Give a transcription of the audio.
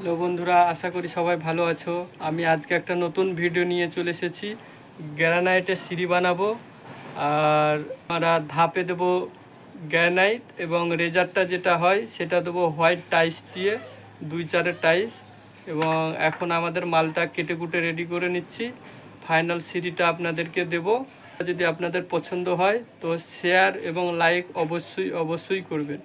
Hello বন্ধুরা, আশা করি সবাই ভালো আছো। আমি আজকে একটা নতুন ভিডিও নিয়ে চলে এসেছি। গ্রানাইটের সিঁড়ি বানাবো, আর আমরা ধাপে দেবো গ্রানাইট, এবং রেজারটা যেটা হয় সেটা দেবো হোয়াইট টাইলস দিয়ে, 2-4 টাইলস। এবং এখন আমাদের মালটা কেটে কুটে রেডি করে নিচ্ছি। ফাইনাল সিঁড়িটা আপনাদেরকে দেব। যদি আপনাদের পছন্দ হয় তো শেয়ার এবং লাইক অবশ্যই করবেন।